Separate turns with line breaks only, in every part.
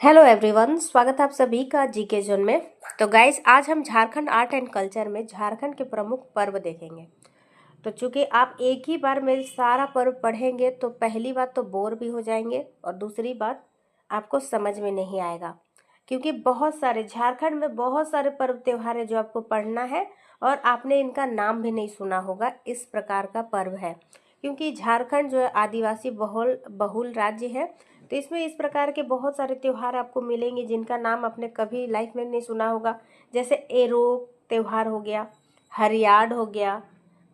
Hello everyone, स्वागत है आप सभी का जीके जोन में। तो गाइस, आज हम झारखंड आर्ट एंड कल्चर में झारखंड के प्रमुख पर्व देखेंगे। तो चूंकि आप एक ही बार में सारा पर्व पढ़ेंगे तो पहली बात तो बोर भी हो जाएंगे और दूसरी बात आपको समझ में नहीं आएगा, क्योंकि बहुत सारे झारखंड में बहुत सारे पर्व त्योहार है जो आपको पढ़ना है और आपने इनका नाम भी नहीं सुना होगा। इस प्रकार का पर्व है, क्योंकि झारखंड जो है आदिवासी बहुल राज्य है। तो इसमें इस प्रकार के बहुत सारे त्यौहार आपको मिलेंगे जिनका नाम आपने कभी लाइफ में नहीं सुना होगा। जैसे एरो त्यौहार हो गया, हरियाड हो गया,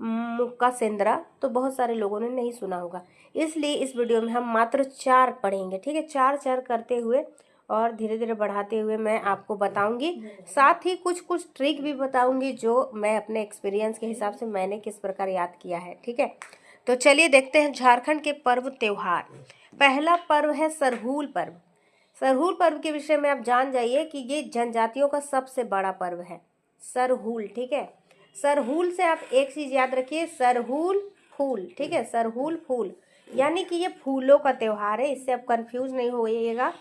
मुक्का सेंद्रा, तो बहुत सारे लोगों ने नहीं सुना होगा। इसलिए इस वीडियो में हम मात्र 4 पढ़ेंगे, ठीक है। 4 करते हुए और धीरे धीरे बढ़ाते हुए मैं आपको बताऊंगी। साथ ही कुछ कुछ ट्रिक भी बताऊंगी जो मैं अपने एक्सपीरियंस के हिसाब से मैंने किस प्रकार याद किया है, ठीक है। तो चलिए देखते हैं झारखंड के पर्व त्योहार। पहला पर्व है सरहूल पर्व। सरहूल पर्व के विषय में आप जान जाइए कि ये जनजातियों का सबसे बड़ा पर्व है, सरहूल, ठीक है। सरहूल से आप एक चीज याद रखिए, सरहूल फूल, ठीक है। सरहूल फूल यानी कि ये फूलों का त्योहार है। इससे आप कंफ्यूज नहीं होइएगा,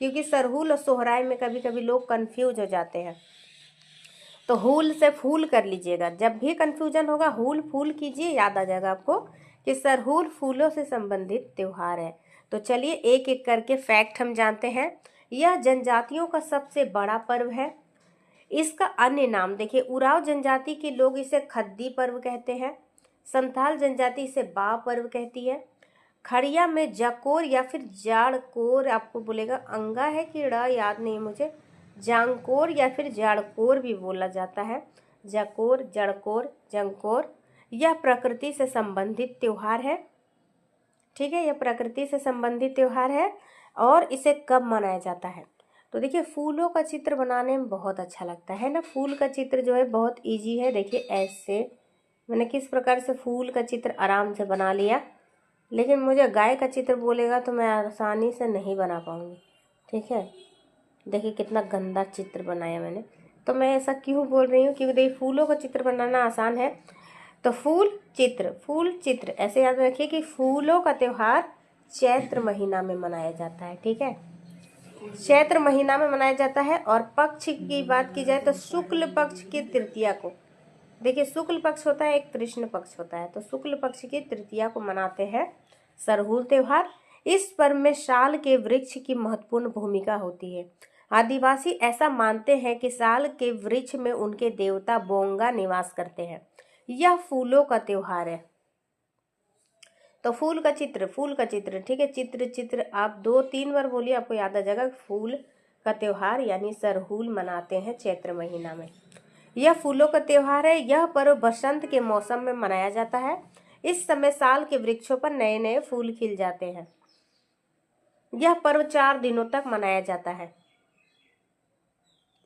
क्योंकि सरहूल और सोहराय में कभी कभी लोग कंफ्यूज हो जाते हैं। तो हूल से फूल कर लीजिएगा, जब भी कंफ्यूजन होगा हूल फूल कीजिए, याद आ जाएगा आपको कि सरहूल फूलों से संबंधित त्योहार है। तो चलिए एक एक करके फैक्ट हम जानते हैं। यह जनजातियों का सबसे बड़ा पर्व है। इसका अन्य नाम देखिए, उराव जनजाति के लोग इसे खद्दी पर्व कहते हैं। संथाल जनजाति इसे बा पर्व कहती है। खड़िया में जकोर या फिर जाड़कोर, आपको बोलेगा अंगा है कि ड़ा, याद नहीं मुझे, जांगकोर या फिर जाड़कोर भी बोला जाता है। जकोर, जड़कोर, जंकोर, यह प्रकृति से संबंधित त्योहार है, ठीक है। यह प्रकृति से संबंधित त्योहार है। और इसे कब मनाया जाता है? तो देखिए, फूलों का चित्र बनाने में बहुत अच्छा लगता है ना। फूल का चित्र जो है बहुत इजी है। देखिए ऐसे मैंने किस प्रकार से फूल का चित्र आराम से बना लिया, लेकिन मुझे गाय का चित्र बोलेगा तो मैं आसानी से नहीं बना पाऊंगी, ठीक है। देखिए कितना गंदा चित्र बनाया मैंने। तो मैं ऐसा क्यों बोल रही हूँ? क्योंकि देखिए फूलों का चित्र बनाना आसान है। तो फूल चित्र ऐसे याद रखिए कि फूलों का त्योहार चैत्र महीना में मनाया जाता है, ठीक है। चैत्र महीना में मनाया जाता है। और पक्ष की बात की जाए तो शुक्ल पक्ष की तृतीया को, देखिए शुक्ल पक्ष होता है, एक कृष्ण पक्ष होता है, तो शुक्ल पक्ष की तृतीया को मनाते हैं सरहूल त्योहार। इस पर्व में साल के वृक्ष की महत्वपूर्ण भूमिका होती है। आदिवासी ऐसा मानते हैं कि साल के वृक्ष में उनके देवता बोंगा निवास करते हैं। यह फूलों का त्योहार है। तो फूल का चित्र, ठीक है। चित्र आप 2-3 बार बोलिए, आपको याद आ जाएगा। फूल का त्योहार यानी सरहूल मनाते हैं चैत्र महीना में। यह फूलों का त्योहार है। यह पर्व बसंत के मौसम में मनाया जाता है। इस समय साल के वृक्षों पर नए नए फूल खिल जाते हैं। यह पर्व 4 दिनों तक मनाया जाता है।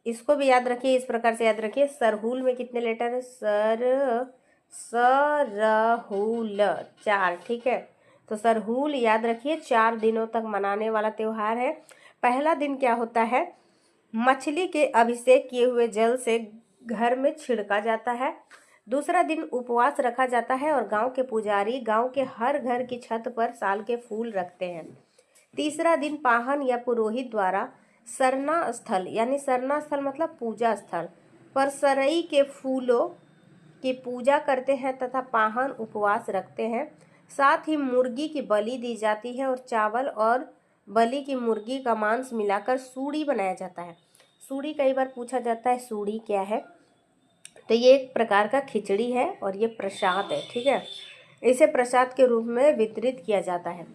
इसको भी याद रखिए, इस प्रकार से याद रखिए। सरहूल में कितने लेटर है? सरहूल 4, ठीक है। तो सरहूल याद रखिए 4 दिनों तक मनाने वाला त्योहार है। पहला दिन क्या होता है? मछली के अभिषेक किए हुए जल से घर में छिड़का जाता है। दूसरा दिन उपवास रखा जाता है और गांव के पुजारी गांव के हर घर की छत पर साल के फूल रखते हैं। तीसरा दिन पाहन या पुरोहित द्वारा सरना स्थल, यानी सरना स्थल मतलब पूजा स्थल, पर सरई के फूलों की पूजा करते हैं तथा पाहन उपवास रखते हैं। साथ ही मुर्गी की बलि दी जाती है और चावल और बलि की मुर्गी का मांस मिलाकर सूड़ी बनाया जाता है। सूड़ी कई बार पूछा जाता है, सूड़ी क्या है? तो ये एक प्रकार का खिचड़ी है और ये प्रसाद है, ठीक है। इसे प्रसाद के रूप में वितरित किया जाता है।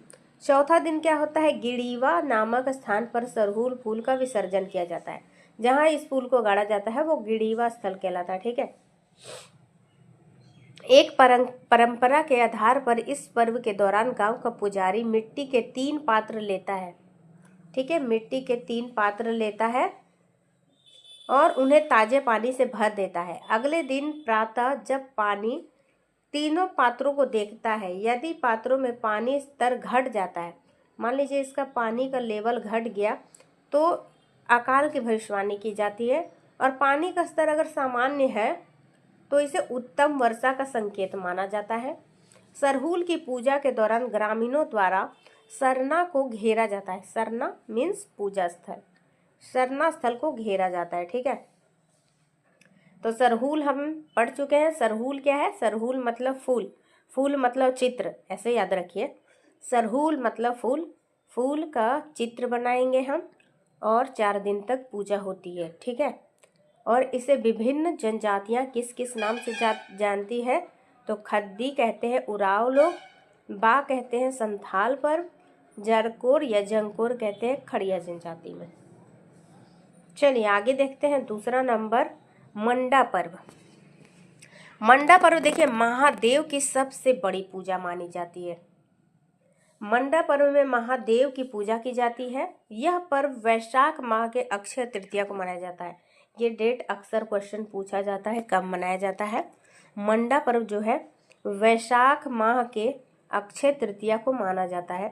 चौथा दिन क्या होता है? गिड़ीवा नामक स्थान पर सरहूल फूल का विसर्जन किया जाता है। जहाँ इस फूल को गाड़ा जाता है वो गिड़ीवा स्थल कहलाता है, ठीक है। एक परंपरा के आधार पर इस पर्व के दौरान गांव का पुजारी मिट्टी के 3 पात्र लेता है, ठीक है। मिट्टी के 3 पात्र लेता है और उन्हें ताजे पानी से भर देता है। अगले दिन प्रातः जब पानी तीनों पात्रों को देखता है, यदि पात्रों में पानी स्तर घट जाता है, मान लीजिए इसका पानी का लेवल घट गया, तो अकाल की भविष्यवाणी की जाती है। और पानी का स्तर अगर सामान्य है तो इसे उत्तम वर्षा का संकेत माना जाता है। सरहूल की पूजा के दौरान ग्रामीणों द्वारा सरना को घेरा जाता है। सरना मीन्स पूजा स्थल, सरना स्थल को घेरा जाता है। ठीक है, तो सरहूल हम पढ़ चुके हैं। सरहूल क्या है? सरहूल मतलब फूल, फूल मतलब चित्र, ऐसे याद रखिए। सरहूल मतलब फूल, फूल का चित्र बनाएंगे हम और 4 दिन तक पूजा होती है। ठीक है, और इसे विभिन्न जनजातियां किस किस नाम से जानती है? तो खद्दी कहते हैं उराव लोग, बा कहते हैं संथाल पर्व, जरकोर या जंकोर कहते हैं खड़िया जनजाति में। चलिए आगे देखते हैं। दूसरा नंबर मंडा पर्व। मंडा पर्व देखिए महादेव की सबसे बड़ी पूजा मानी जाती है। मंडा पर्व में महादेव की पूजा की जाती है। यह पर्व वैशाख माह के अक्षय तृतीया को मनाया जाता है। ये डेट अक्सर क्वेश्चन पूछा जाता है, कब मनाया जाता है। मंडा पर्व जो है वैशाख माह के अक्षय तृतीया को मनाया जाता है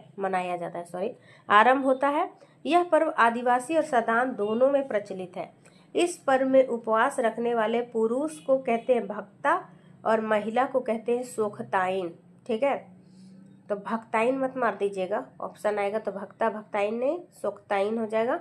आरंभ होता है। यह पर्व आदिवासी और सदान दोनों में प्रचलित है। इस पर्व में उपवास रखने वाले पुरुष को कहते हैं भक्ता और महिला को कहते हैं सोखताइन। ठीक है, तो भक्ताइन मत मार दीजिएगा, ऑप्शन आएगा तो भक्ता भक्ताइन नहीं, सोखताइन हो जाएगा।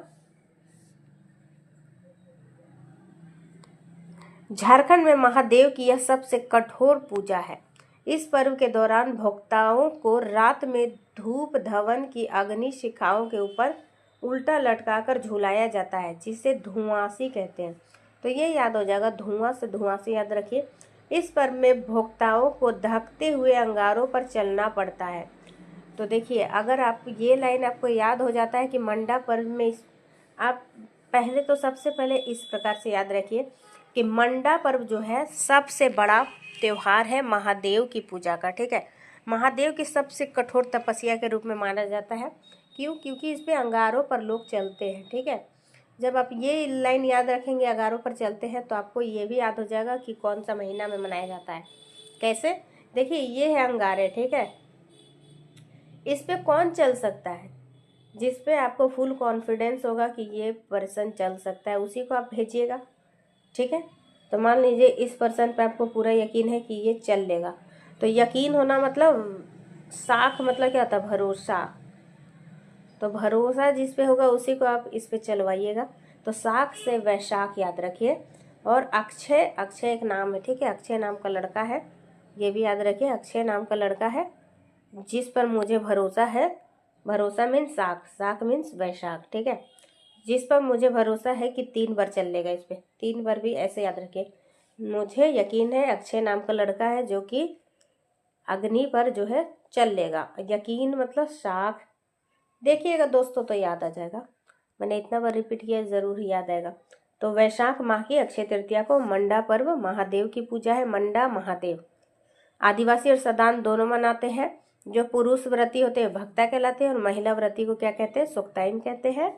झारखंड में महादेव की यह सबसे कठोर पूजा है। इस पर्व के दौरान भक्ताओं को रात में धूप धवन की अग्नि शिखाओं के ऊपर उल्टा लटकाकर झुलाया जाता है, जिसे धुआंसी कहते हैं। तो ये याद हो जाएगा, धुआं से धुआंसी याद रखिए। इस पर्व में भक्ताओं को धकते हुए अंगारों पर चलना पड़ता है। तो देखिए अगर आप ये लाइन आपको याद हो जाता है कि मंडा पर्व में आप पहले तो सबसे पहले इस प्रकार से याद रखिए कि मंडा पर्व जो है सबसे बड़ा त्यौहार है महादेव की पूजा का। ठीक है, महादेव की सबसे कठोर तपस्या के रूप में माना जाता है। क्यों? क्योंकि इस पे अंगारों पर लोग चलते हैं। ठीक है, जब आप ये लाइन याद रखेंगे अंगारों पर चलते हैं तो आपको ये भी याद हो जाएगा कि कौन सा महीना में मनाया जाता है। कैसे? देखिए ये है अंगारे। ठीक है, इस पे कौन चल सकता है? जिस पे आपको फुल कॉन्फिडेंस होगा कि ये पर्सन चल सकता है उसी को आप भेजिएगा। ठीक है, तो मान लीजिए इस पर्सन पे आपको पूरा यकीन है कि ये चल लेगा। तो यकीन होना मतलब साख मतलब क्या होता है? भरोसा। तो भरोसा जिस पे होगा उसी को आप इस पे चलवाइएगा। तो साख से वैशाख याद रखिए। और अक्षय, अक्षय एक नाम है। ठीक है, अक्षय नाम का लड़का है, ये भी याद रखिए। अक्षय नाम का लड़का है जिस पर मुझे भरोसा है। भरोसा मीन्स साख, साख मीन्स वैशाख। ठीक है, जिस पर मुझे भरोसा है कि 3 बार चल लेगा। इस पे 3 बार भी ऐसे याद रखिए। मुझे यकीन है अक्षय नाम का लड़का है जो कि अग्नि पर जो है चल लेगा। यकीन मतलब साख। देखिएगा दोस्तों तो याद आ जाएगा, मैंने इतना बार रिपीट किया ज़रूर याद आएगा। तो वैशाख माह की अक्षय तृतीया को मंडा पर्व महादेव की पूजा है। मंडा महादेव आदिवासी और सदान दोनों मनाते हैं। जो पुरुष व्रती होते हैं भक्ता कहलाते हैं और महिला व्रती को क्या कहते हैं? सोखताइन कहते हैं।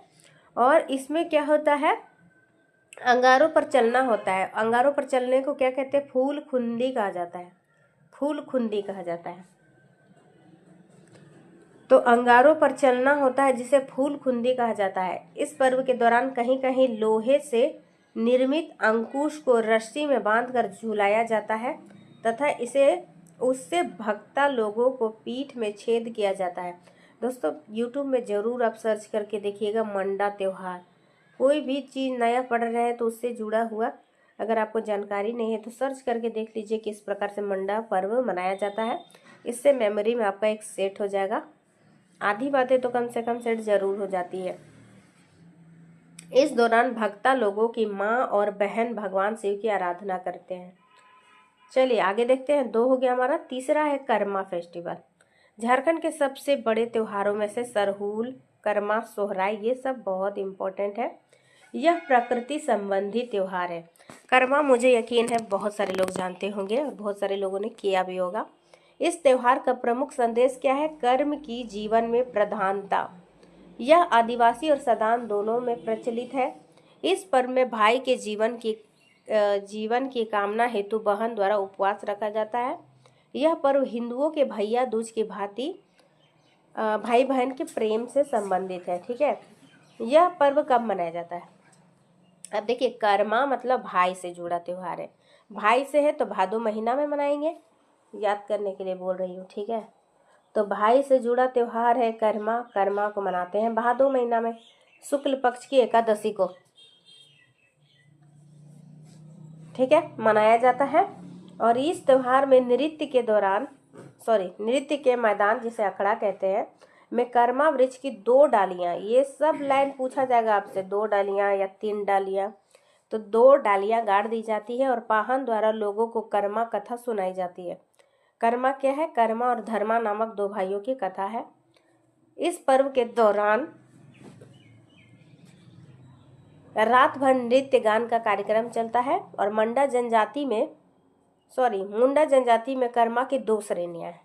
और इसमें क्या होता है? अंगारों पर चलना होता है। अंगारों पर चलने को क्या कहते हैं? फूल खुंदी कहा जाता है। फूल खुंदी कहा जाता है। तो अंगारों पर चलना होता है जिसे फूल खुंदी कहा जाता है। इस पर्व के दौरान कहीं कहीं लोहे से निर्मित अंकुश को रस्सी में बांधकर झुलाया जाता है तथा इसे उससे भक्ता लोगों को पीठ में छेद किया जाता है। दोस्तों यूट्यूब में ज़रूर आप सर्च करके देखिएगा मंडा त्यौहार। कोई भी चीज़ नया पढ़ रहे हैं तो उससे जुड़ा हुआ अगर आपको जानकारी नहीं है तो सर्च करके देख लीजिए किस प्रकार से मंडा पर्व मनाया जाता है। इससे मेमोरी में आपका एक सेट हो जाएगा। आधी बातें तो कम से कम सेट जरूर हो जाती है। इस दौरान भक्ता लोगों की माँ और बहन भगवान शिव की आराधना करते हैं। चलिए आगे देखते हैं। 2 हो गया हमारा। तीसरा है कर्मा फेस्टिवल। झारखंड के सबसे बड़े त्योहारों में से सरहूल, कर्मा, सोहराई ये सब बहुत इम्पोर्टेंट है। यह प्रकृति संबंधी त्योहार है। कर्मा मुझे यकीन है बहुत सारे लोग जानते होंगे और बहुत सारे लोगों ने किया भी होगा। इस त्योहार का प्रमुख संदेश क्या है? कर्म की जीवन में प्रधानता। यह आदिवासी और सदान दोनों में प्रचलित है। इस पर्व में भाई के जीवन की कामना हेतु बहन द्वारा उपवास रखा जाता है। यह पर्व हिंदुओं के भैया दूज की भांति भाई बहन के प्रेम से संबंधित है। ठीक है, यह पर्व कब मनाया जाता है? अब देखिए कर्मा मतलब भाई से जुड़ा त्यौहार है। भाई से है तो भादो महीना में मनाएंगे, याद करने के लिए बोल रही हूँ। ठीक है, तो भाई से जुड़ा त्यौहार है कर्मा। कर्मा को मनाते हैं भादो महीना में। शुक्ल पक्ष की एकादशी को, ठीक है, मनाया जाता है। और इस त्योहार में नृत्य के मैदान, जिसे अखड़ा कहते हैं, में कर्मा वृक्ष की 2 डालियां, ये सब लाइन पूछा जाएगा आपसे, 2 डालियां या 3 डालियां, तो 2 डालियां गाड़ दी जाती है और पाहन द्वारा लोगों को कर्मा कथा सुनाई जाती है। कर्मा क्या है? कर्मा और धर्मा नामक 2 भाइयों की कथा है। इस पर्व के दौरान रात भर नृत्य गान का कार्यक्रम चलता है। और मुंडा जनजाति में कर्मा की 2 श्रेणियां हैं।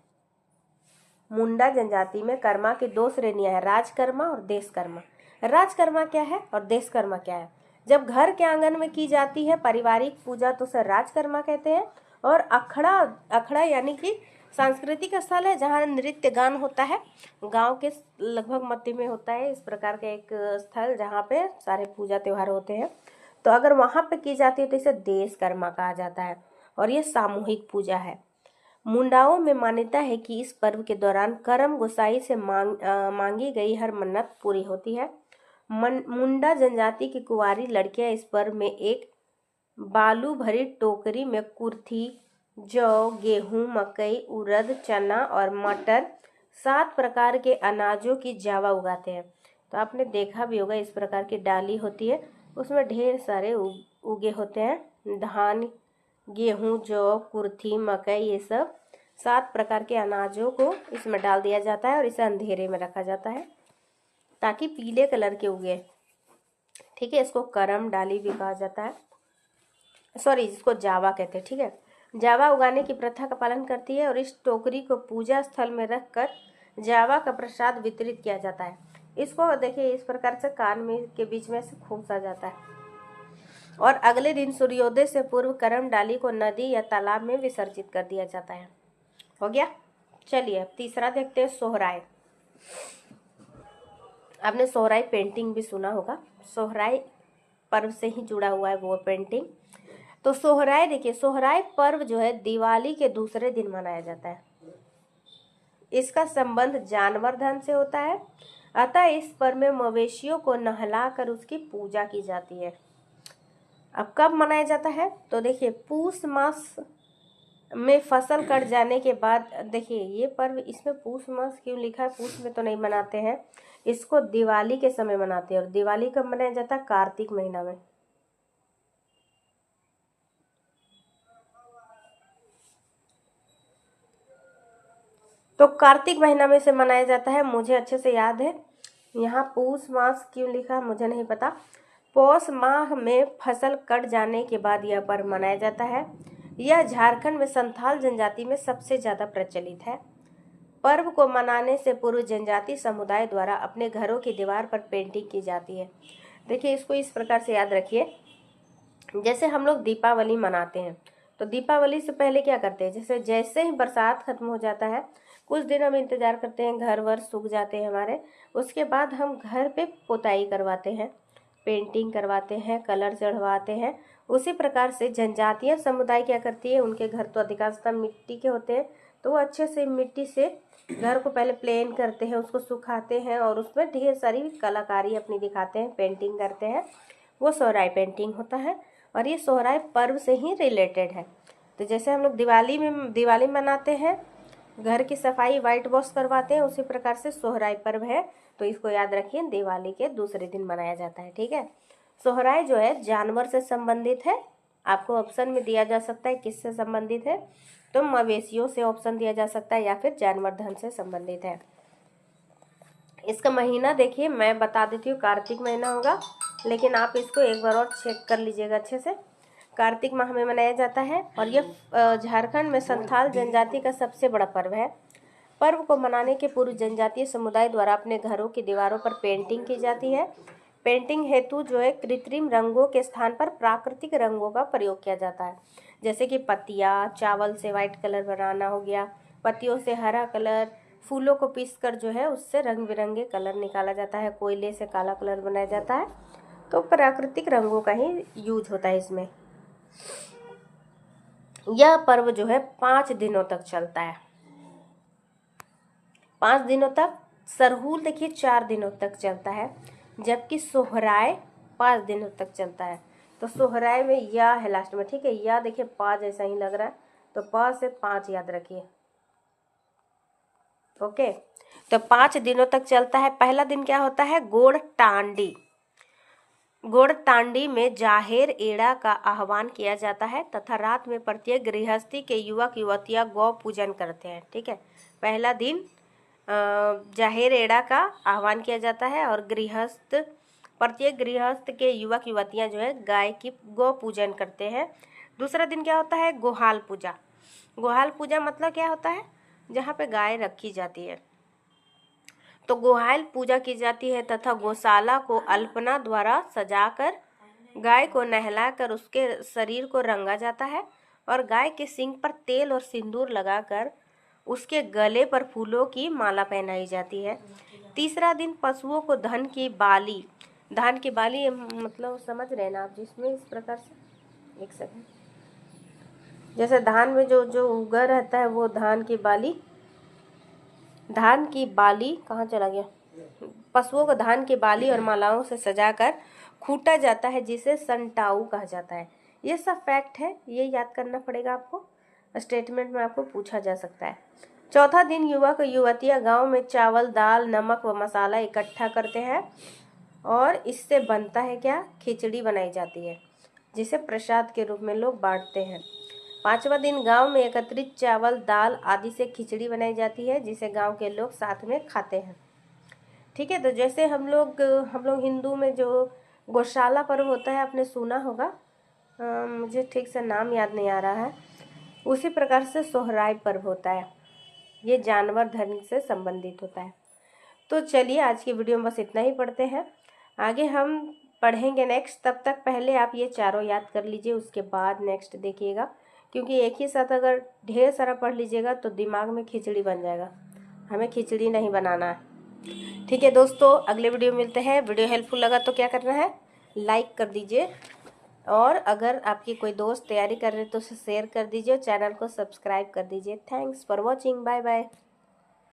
मुंडा जनजाति में कर्मा की 2 श्रेणियां हैं, राजकर्मा और देशकर्मा। राजकर्मा क्या है और देशकर्मा क्या है? जब घर के आंगन में की जाती है पारिवारिक पूजा तो उसे राजकर्मा कहते हैं। और अखड़ा यानी कि सांस्कृतिक स्थल है जहाँ नृत्य गान होता है, गांव के लगभग मध्य में होता है इस प्रकार का एक स्थल जहाँ पे सारे पूजा त्योहार होते हैं। तो अगर वहाँ पे की जाती है तो इसे देशकर्मा कहा जाता है और ये सामूहिक पूजा है। मुंडाओं में मान्यता है कि इस पर्व के दौरान करम गोसाई से मांगी गई हर मन्नत पूरी होती है। मुंडा जनजाति की कुंवारी लड़कियां इस पर्व में एक बालू भरी टोकरी में कुर्थी, जौ, गेहूं, मकई, उड़द, चना और मटर 7 प्रकार के अनाजों की जावा उगाते हैं। तो आपने देखा भी होगा, इस प्रकार की डाली होती है, उसमें ढेर सारे उगे होते हैं, धान, गेहूं, जौ, कुर्थी, मकई, ये सब 7 प्रकार के अनाजों को इसमें डाल दिया जाता है और इसे अंधेरे में रखा जाता है ताकि पीले कलर के उगे, ठीक है। इसको करम डाली भी कहा जाता है, इसको जावा कहते हैं, ठीक है। जावा उगाने की प्रथा का पालन करती है और इस टोकरी को पूजा स्थल में रखकर जावा का प्रसाद वितरित किया जाता है। इसको देखिए इस प्रकार से कान में के बीच में से खूंसा जाता है और अगले दिन सूर्योदय से पूर्व करम डाली को नदी या तालाब में विसर्जित कर दिया जाता है। हो गया। चलिए अब तीसरा देखते हैं, सोहराय। आपने सोहराय पेंटिंग भी सुना होगा, सोहराय पर्व से ही जुड़ा हुआ है वो पेंटिंग। तो सोहराय देखिए, सोहराय पर्व जो है दिवाली के दूसरे दिन मनाया जाता है। इसका संबंध जानवर धन से होता है, अतः इस पर्व में मवेशियों को नहलाकर उसकी पूजा की जाती है। अब कब मनाया जाता है? तो देखिए पूस मास में फसल कट जाने के बाद, देखिए ये पर्व, इसमें पूस मास क्यों लिखा है? पूस में तो नहीं मनाते हैं, इसको दिवाली के समय मनाते हैं। और दिवाली कब मनाया जाता है? कार्तिक महीना में। तो कार्तिक महीना में से मनाया जाता है, मुझे अच्छे से याद है। यहाँ पूस मास क्यों लिखा मुझे नहीं पता। पौष माह में फसल कट जाने के बाद यह पर्व मनाया जाता है। यह झारखंड में संथाल जनजाति में सबसे ज़्यादा प्रचलित है। पर्व को मनाने से पूर्व जनजाति समुदाय द्वारा अपने घरों की दीवार पर पेंटिंग की जाती है। देखिए इसको इस प्रकार से याद रखिए, जैसे हम लोग दीपावली मनाते हैं तो दीपावली से पहले क्या करते हैं, जैसे ही बरसात खत्म हो जाता है कुछ दिन हम इंतज़ार करते हैं, घर वर सूख जाते हैं हमारे, उसके बाद हम घर पे पुताई करवाते हैं, पेंटिंग करवाते हैं, कलर चढ़वाते हैं। उसी प्रकार से जनजातीय समुदाय क्या करती है, उनके घर तो अधिकांशतः मिट्टी के होते हैं, तो वो अच्छे से मिट्टी से घर को पहले प्लेन करते हैं, उसको सुखाते हैं और उसमें ढेर सारी कलाकारी अपनी दिखाते हैं, पेंटिंग करते हैं। वो सोहराय पेंटिंग होता है और ये सोहराय पर्व से ही रिलेटेड है। तो जैसे हम लोग दिवाली मनाते हैं, घर की सफाई वाइट वॉश करवाते हैं, उसी प्रकार से सोहराय पर्व है। तो इसको याद रखिए, दिवाली के दूसरे दिन मनाया जाता है, ठीक है। सोहराय जो है जानवर से संबंधित है। आपको ऑप्शन में दिया जा सकता है किससे संबंधित है, तो मवेशियों से ऑप्शन दिया जा सकता है या फिर जानवर धन से संबंधित है। इसका महीना देखिए, मैं बता देती हूँ, कार्तिक महीना होगा, लेकिन आप इसको एक बार और चेक कर लीजिएगा अच्छे से। कार्तिक माह में मनाया जाता है और यह झारखंड में संथाल जनजाति का सबसे बड़ा पर्व है। पर्व को मनाने के पूर्व जनजातीय समुदाय द्वारा अपने घरों की दीवारों पर पेंटिंग की जाती है। पेंटिंग हेतु जो है कृत्रिम रंगों के स्थान पर प्राकृतिक रंगों का प्रयोग किया जाता है, जैसे कि पत्तियाँ, चावल से वाइट कलर बनाना हो गया, पत्तियों से हरा कलर, फूलों को पीसकर जो है उससे रंग बिरंगे कलर निकाला जाता है, कोयले से काला कलर बनाया जाता है। तो प्राकृतिक रंगों का ही यूज होता है इसमें। यह पर्व जो है 5 दिनों तक चलता है, 5 दिनों तक। सरहूल देखिए 4 दिनों तक चलता है। जबकि सोहराय 5 दिनों तक चलता है। तो सोहराय में या है लास्ट में, ठीक है। या देखिए पा जैसा ही लग रहा है, तो पा से 5 याद रखिए। ओके, तो 5 दिनों तक चलता है। पहला दिन क्या होता है? गोड़ टांडी। गोड़ टांडी में जाहेर एड़ा का आह्वान किया जाता है तथा रात में प्रत्येक गृहस्थी के युवक युवतियां गौ पूजन करते हैं, ठीक है। पहला दिन जाहेर एड़ा का आह्वान किया जाता है और प्रत्येक गृहस्थ के युवक युवतियां जो है गाय की गौ पूजन करते हैं। दूसरा दिन क्या होता है? गोहाल पूजा। गोहाल पूजा मतलब क्या होता है? जहाँ पे गाय रखी जाती है, तो गोहाल पूजा की जाती है तथा गौशाला को अल्पना द्वारा सजाकर गाय को नहलाकर उसके शरीर को रंगा जाता है और गाय के सींग पर तेल और सिंदूर लगाकर उसके गले पर फूलों की माला पहनाई जाती है। तीसरा दिन पशुओं को धान की बाली मतलब समझ रहे हैं ना आप, जिसमें इस प्रकार से, एक सेकंड, जैसे धान में जो उगा रहता है वो धान की बाली कहाँ चला गया? पशुओं को धान की बाली और मालाओं से सजाकर खूंटा जाता है, जिसे संटाऊ कहा जाता है। ये सब फैक्ट है, ये याद करना पड़ेगा आपको। स्टेटमेंट में आपको पूछा जा सकता है। चौथा दिन युवक युवतियां गांव में चावल, दाल, नमक व मसाला इकट्ठा करते हैं और इससे बनता है क्या? खिचड़ी बनाई जाती है, जिसे प्रसाद के रूप में लोग बांटते हैं। पांचवा दिन गांव में एकत्रित चावल, दाल आदि से खिचड़ी बनाई जाती है, जिसे गांव के लोग साथ में खाते हैं, ठीक है। तो जैसे हम लोग हिंदू में जो गौशाला पर्व होता है, आपने सुना होगा, मुझे ठीक से नाम याद नहीं आ रहा है, उसी प्रकार से सोहराय पर्व होता है। ये जानवर धर्म से संबंधित होता है। तो चलिए आज की वीडियो में बस इतना ही पढ़ते हैं, आगे हम पढ़ेंगे नेक्स्ट। तब तक पहले आप ये चारों याद कर लीजिए, उसके बाद नेक्स्ट देखिएगा, क्योंकि एक ही साथ अगर ढेर सारा पढ़ लीजिएगा तो दिमाग में खिचड़ी बन जाएगा। हमें खिचड़ी नहीं बनाना है, ठीक है दोस्तों। अगले वीडियो में मिलते हैं। वीडियो हेल्पफुल लगा तो क्या करना है? लाइक कर दीजिए, और अगर आपकी कोई दोस्त तैयारी कर रहे तो उसे शेयर कर दीजिए, चैनल को सब्सक्राइब कर दीजिए। Thanks for watching, bye bye.